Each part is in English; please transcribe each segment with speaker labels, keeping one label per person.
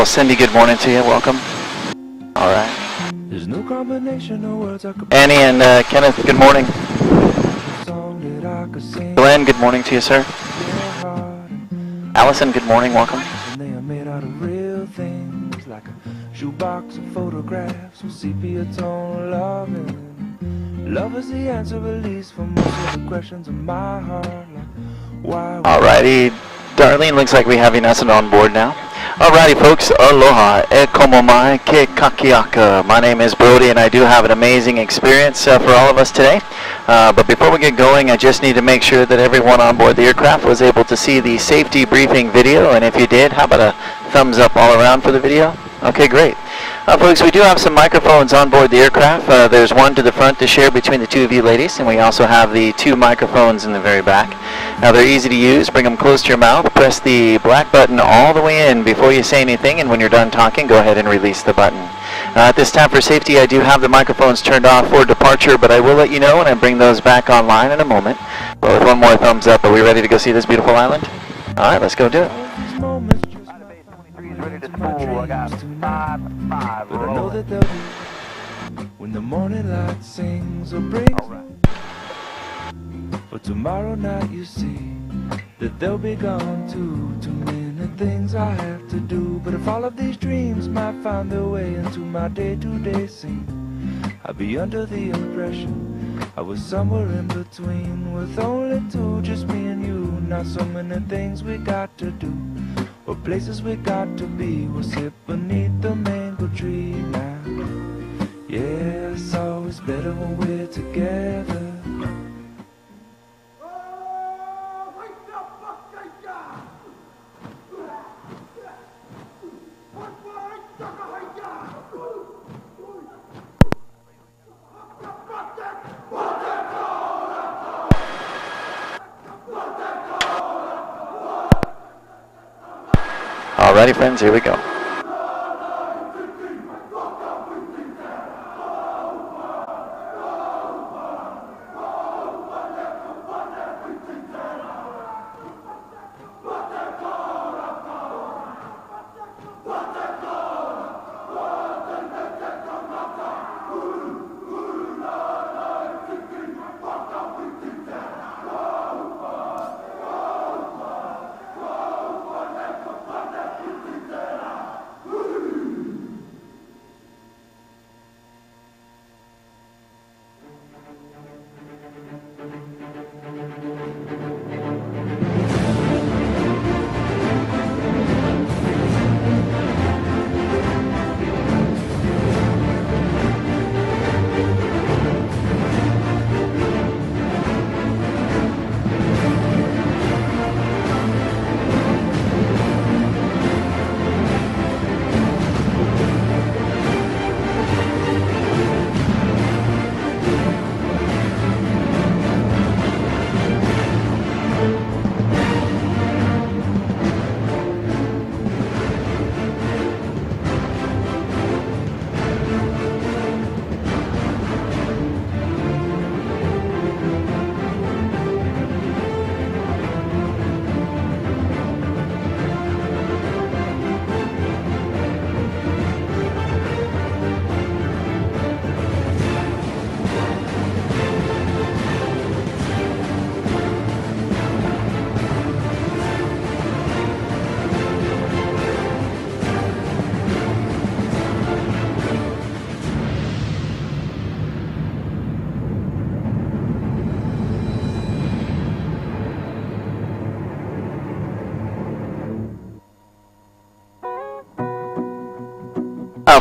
Speaker 1: Cindy, good morning to you. Welcome. All right.
Speaker 2: There's no combination of words I could
Speaker 1: Annie and Kenneth, good morning.
Speaker 2: song that I could sing.
Speaker 1: Glenn, good morning to you, sir. Allison, good morning. Welcome.
Speaker 2: And they are made out of real things, like a shoebox of photographs with sepia tone loving. Love is the answer, at least, for most of the questions in my heart. Like, why?
Speaker 1: Alrighty, Darlene, looks like we have Inessa on board now. Alrighty, folks, aloha, e como mai ke kakiaka. My name is Brody, and I do have an amazing experience for all of us today. But before we get going, I just need to make sure that everyone on board the aircraft was able to see the safety briefing video, and if you did, how about a thumbs up all around for the video? Okay, great. Folks, we do have some microphones on board the aircraft. There's one to the front to share between the two of you ladies, and we also have the two microphones in the very back. Now, they're easy to use. Bring them close to your mouth. Press the black button all the way in before you say anything, and when you're done talking, go ahead and release the button. At this time, for safety, I do have the microphones turned off for departure, but I will let you know when I bring those back online in a moment. But with one more thumbs up, are we ready to go see this beautiful island? All right, let's go do it.
Speaker 2: These moments just
Speaker 3: Ready to spool. I got 5-5
Speaker 2: but I know that they'll be when the morning light sings or brings. But tomorrow night you see that they'll be gone too. Too many things I have to do. But if all of these dreams might find their way into my day-to-day scene, I'd be under the impression I was somewhere in between, with only two, just me and you. Not so many things we got to do, or places we got to be. We'll sit beneath the mango tree now. Yeah, it's always better when we're together.
Speaker 1: Alrighty, friends, here we go.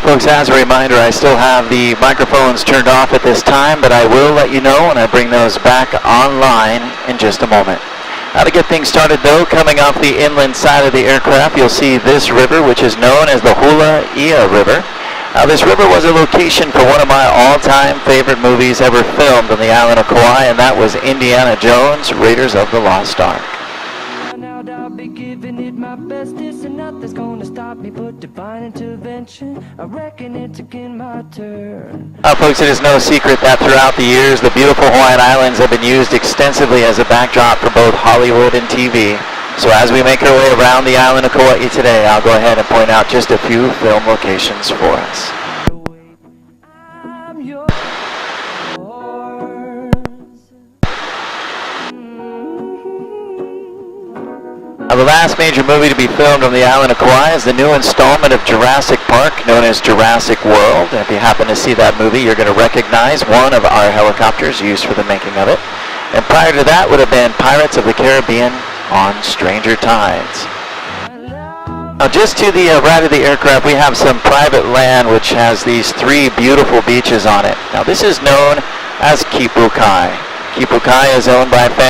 Speaker 1: Folks, as a reminder, I still have the microphones turned off at this time, but I will let you know when I bring those back online in just a moment. Now, to get things started, though, coming off the inland side of the aircraft, you'll see this river, which is known as the Hula Ia River. This river was a location for one of my all-time favorite movies ever filmed on the island of Kauai, and that was Indiana Jones, Raiders of the Lost Ark.
Speaker 4: I'll be giving it my best. This and nothing's gonna stop me but divine intervention. I reckon it's again my turn.
Speaker 1: Folks, it is no secret that throughout the years, the beautiful Hawaiian Islands have been used extensively as a backdrop for both Hollywood and TV. So as we make our way around the island of Kauai today, I'll go ahead and point out just a few film locations for us.
Speaker 4: I'm yours.
Speaker 1: Now, the last major movie to be filmed on the island of Kauai is the new installment of Jurassic Park, known as Jurassic World. And if you happen to see that movie, you're going to recognize one of our helicopters used for the making of it. And prior to that would have been Pirates of the Caribbean on Stranger Tides. Now, just to the right of the aircraft, we have some private land which has these 3 beautiful beaches on it. Now, this is known as Kipukai. Kipukai is owned by a family